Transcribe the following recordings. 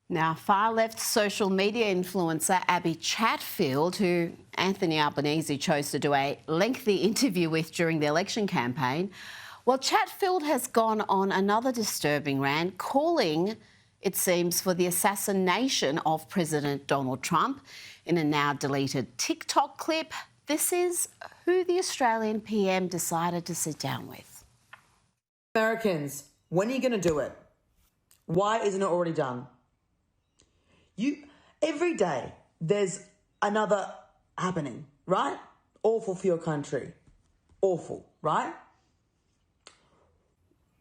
Now, far-left social media influencer Abbie Chatfield, who Anthony Albanese chose to do a lengthy interview with during the election campaign, well, Chatfield has gone on another disturbing rant, calling, it seems, for the assassination of President Donald Trump in a now-deleted TikTok clip. This is who the Australian PM decided to sit down with. Americans, when are you going to do it? Why isn't it already done? Every day there's another happening, right? Awful for your country. Awful, right?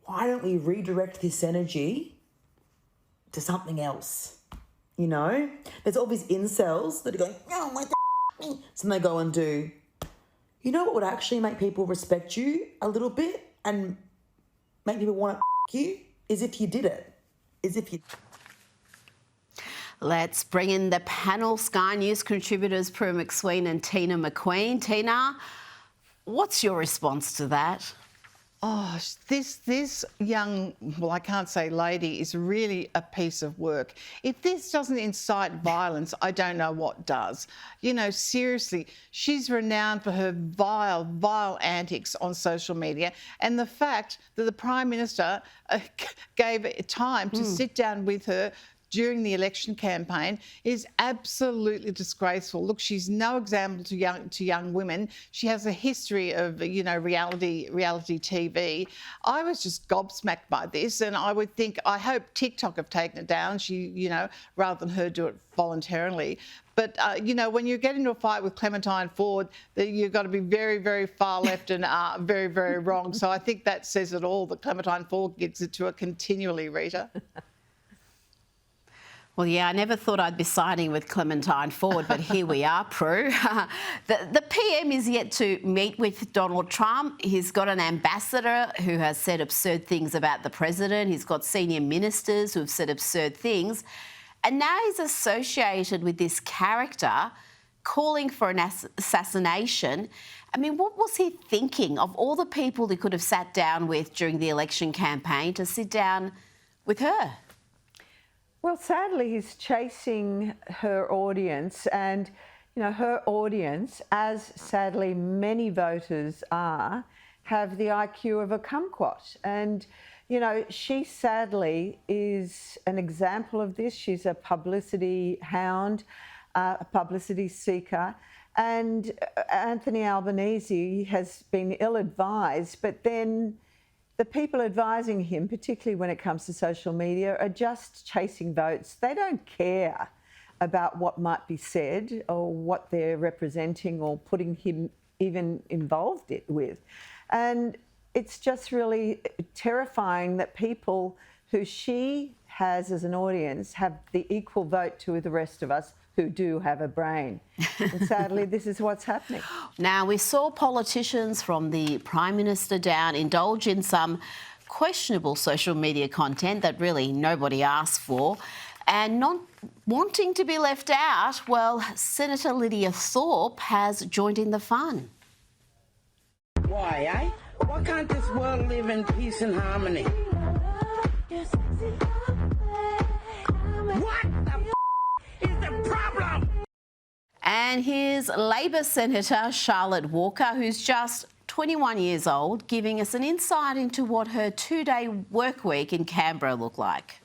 Why don't we redirect this energy to something else? You know? There's all these incels that are going, oh my God, so they go and do. You know what would actually make people respect you a little bit and make people want to you? Is if you did it. Is if you... Let's bring in the panel, Sky News contributors Prue MacSween and Tina McQueen. Tina, what's your response to that? Oh, this young, well, I can't say lady, is really a piece of work. If this doesn't incite violence, I don't know what does. You know, seriously, she's renowned for her vile antics on social media, and the fact that the Prime Minister gave time to sit down with her during the election campaign is absolutely disgraceful. Look, she's no example to young women. She has a history of, you know, reality TV. I was just gobsmacked by this, and I would think, I hope TikTok have taken it down. She, you know, rather than her do it voluntarily. But, you know, when you get into a fight with Clementine Ford, you've got to be very, very far left and very, very wrong. So I think that says it all, that Clementine Ford gets it to her continually, Rita. Well, yeah, I never thought I'd be siding with Clementine Ford, but here we are, Prue. The PM is yet to meet with Donald Trump. He's got an ambassador who has said absurd things about the president. He's got senior ministers who have said absurd things. And now he's associated with this character calling for an assassination. I mean, what was he thinking of all the people he could have sat down with during the election campaign to sit down with her? Well, sadly, he's chasing her audience, and, you know, her audience, as sadly many voters are, have the IQ of a kumquat. And, you know, she sadly is an example of this. She's a publicity hound, a publicity seeker. And Anthony Albanese has been ill-advised, but then the people advising him, particularly when it comes to social media, are just chasing votes. They don't care about what might be said or what they're representing or putting him even involved with. And it's just really terrifying that people who she has as an audience have the equal vote to the rest of us who do have a brain. And sadly, this is what's happening. Now, we saw politicians from the Prime Minister down indulge in some questionable social media content that really nobody asked for. And not wanting to be left out, well, Senator Lydia Thorpe has joined in the fun. Why, eh? Why can't this world live in peace and harmony? What the is the problem? And here's Labor Senator Charlotte Walker, who's just 21 years old, giving us an insight into what her two-day work week in Canberra looked like.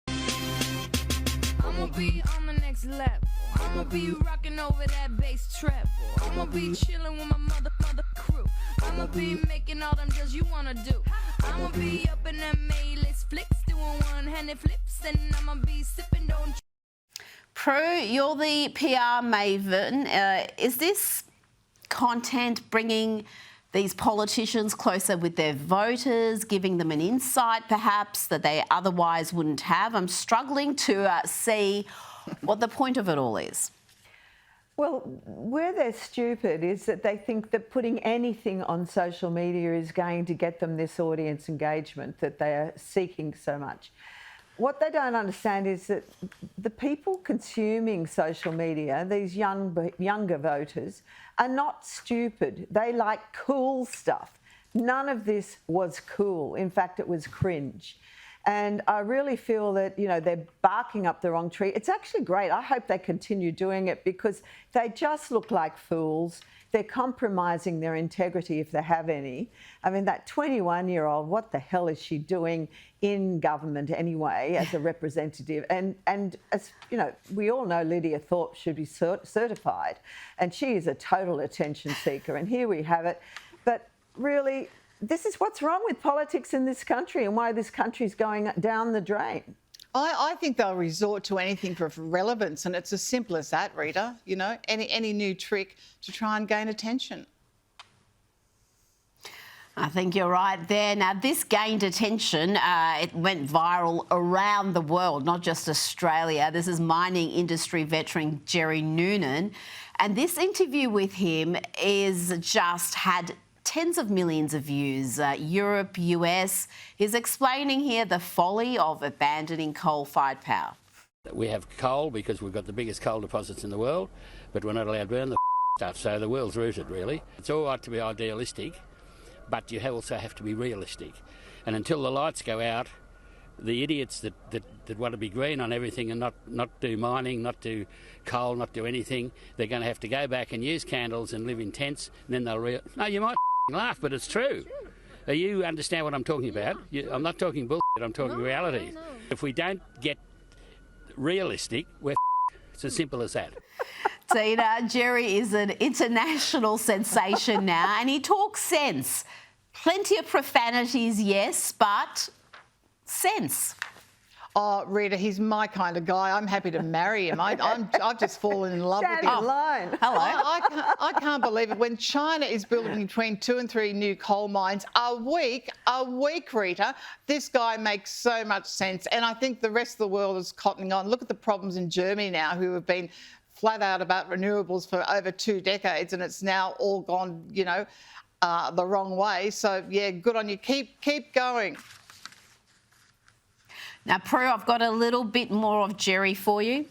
I'ma be on the next level. I'ma be rocking over that bass treble. I'ma be chilling with my mother crew. I'ma be making all them deals you wanna do. I'ma be up in them A-list flicks, doing one-handed flips, and I'ma be sipping don't. Prue, you're the PR maven. Is this content bringing these politicians closer with their voters, giving them an insight perhaps that they otherwise wouldn't have? I'm struggling to see what the point of it all is. Well, where they're stupid is that they think that putting anything on social media is going to get them this audience engagement that they are seeking so much. What they don't understand is that the people consuming social media, these younger voters, are not stupid. They like cool stuff. None of this was cool. In fact, it was cringe. And I really feel that, you know, they're barking up the wrong tree. It's actually great. I hope they continue doing it because they just look like fools. They're compromising their integrity if they have any. I mean, that 21-year-old, what the hell is she doing in government anyway as a representative? And as you know, we all know Lydia Thorpe should be certified, and she is a total attention seeker. And here we have it. But really, this is what's wrong with politics in this country and why this country's going down the drain. I think they'll resort to anything for relevance, and it's as simple as that, Rita. You know, any new trick to try and gain attention. I think you're right there. Now, this gained attention. It went viral around the world, not just Australia. This is mining industry veteran Jerry Noonan. And this interview with him is just had tens of millions of views. Europe, US. He's explaining here the folly of abandoning coal-fired power. We have coal because we've got the biggest coal deposits in the world, but we're not allowed to burn the stuff, so the world's rooted, really. It's all right to be idealistic, but you also have to be realistic. And until the lights go out, the idiots that want to be green on everything and not do mining, not do coal, not do anything, they're going to have to go back and use candles and live in tents, and then they'll no, you might laugh, but it's true. You understand what I'm talking about? I'm not talking bullshit, I'm talking reality. No. If we don't get realistic, we're it's as simple as that. Tina, Jerry is an international sensation now, and he talks sense. Plenty of profanities, yes, but sense. Oh, Rita, he's my kind of guy. I'm happy to marry him. I've just fallen in love with him. Alone. Hello. I can't believe it. When China is building between 2 and 3 new coal mines a week, Rita, this guy makes so much sense. And I think the rest of the world is cottoning on. Look at the problems in Germany now, who have been flat out about renewables for over 2 decades, and it's now all gone, you know, the wrong way. So, yeah, good on you. Keep going. Now, Prue, I've got a little bit more of Jerry for you.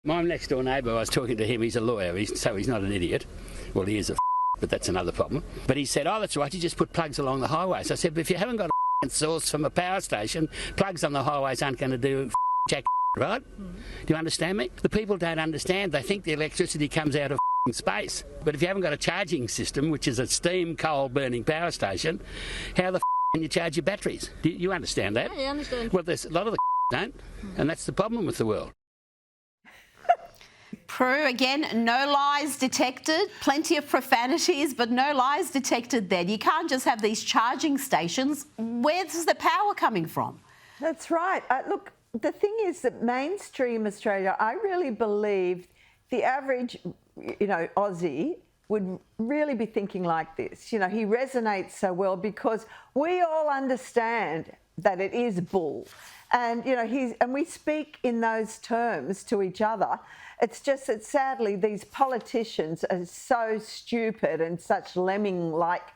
My next door neighbour, I was talking to him, he's a lawyer, so he's not an idiot. Well, he is but that's another problem. But he said, oh, that's right, you just put plugs along the highways. I said, but if you haven't got a source from a power station, plugs on the highways aren't going to do jack, right? Do you understand me? The people don't understand. They think the electricity comes out of space. But if you haven't got a charging system, which is a steam coal burning power station, how the can you charge your batteries? Do you understand that? Yeah, I understand. Well, there's a lot of the don't, and that's the problem with the world. Prue, again, no lies detected. Plenty of profanities, but no lies detected then. You can't just have these charging stations. Where's the power coming from? That's right. Look, the thing is that mainstream Australia, I really believe the average, you know, Aussie would really be thinking like this. You know, he resonates so well because we all understand that it is bull. And, you know, and we speak in those terms to each other. It's just that sadly these politicians are so stupid and such lemming-like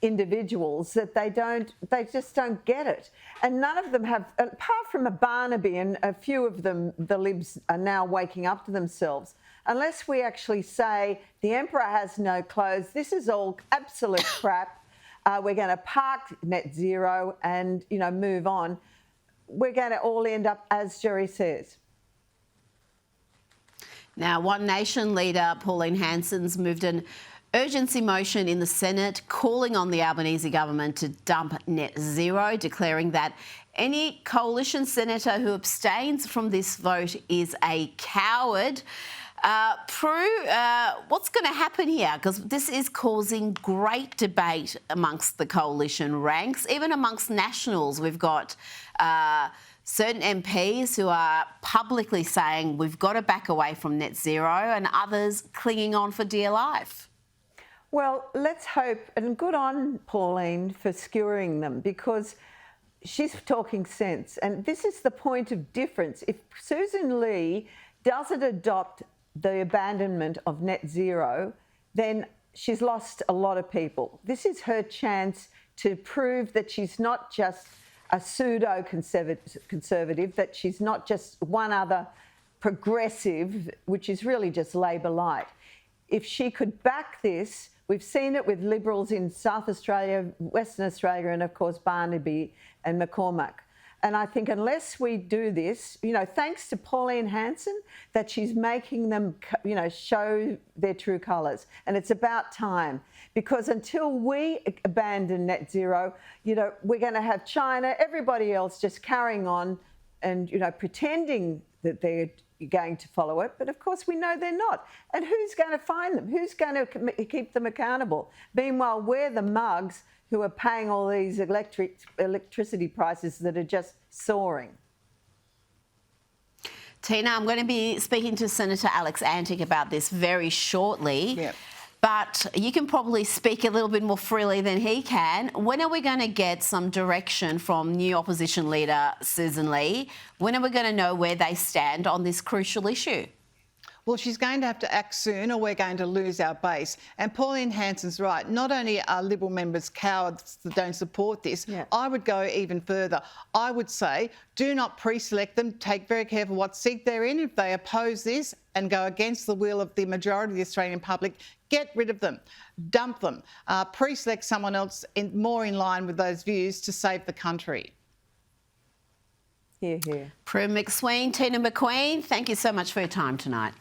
individuals that they just don't get it. And none of them have, apart from a Barnaby and a few of them, the Libs are now waking up to themselves. Unless we actually say the Emperor has no clothes, this is all absolute crap. We're going to park net zero and, you know, move on. We're going to all end up, as Jerry says. Now, One Nation leader Pauline Hanson's moved an urgency motion in the Senate calling on the Albanese government to dump net zero, declaring that any coalition senator who abstains from this vote is a coward. Prue, what's going to happen here? Because this is causing great debate amongst the coalition ranks, even amongst Nationals. We've got certain MPs who are publicly saying we've got to back away from net zero, and others clinging on for dear life. Well, let's hope, and good on Pauline for skewering them, because she's talking sense. And this is the point of difference. If Susan Lee doesn't adopt the abandonment of net zero, then she's lost a lot of people. This is her chance to prove that she's not just a pseudo-conservative, that she's not just one other progressive, which is really just Labor light. If she could back this, we've seen it with Liberals in South Australia, Western Australia, and of course Barnaby and McCormack. And I think unless we do this, you know, thanks to Pauline Hanson, that she's making them, you know, show their true colours. And it's about time, because until we abandon net zero, you know, we're going to have China, everybody else just carrying on and, you know, pretending that they're going to follow it. But of course we know they're not. And who's going to find them? Who's going to keep them accountable? Meanwhile, we're the mugs who are paying all these electricity prices that are just soaring. Tina, I'm going to be speaking to Senator Alex Antic about this very shortly. Yep. But you can probably speak a little bit more freely than he can. When are we going to get some direction from new opposition leader Susan Lee? When are we going to know where they stand on this crucial issue? Well, she's going to have to act soon or we're going to lose our base. And Pauline Hanson's right. Not only are Liberal members cowards that don't support this, I would go even further. I would say do not pre-select them. Take very careful what seat they're in. If they oppose this and go against the will of the majority of the Australian public, get rid of them, dump them, pre-select someone else more in line with those views to save the country. Hear, hear. Prue MacSween, Tina McQueen, thank you so much for your time tonight.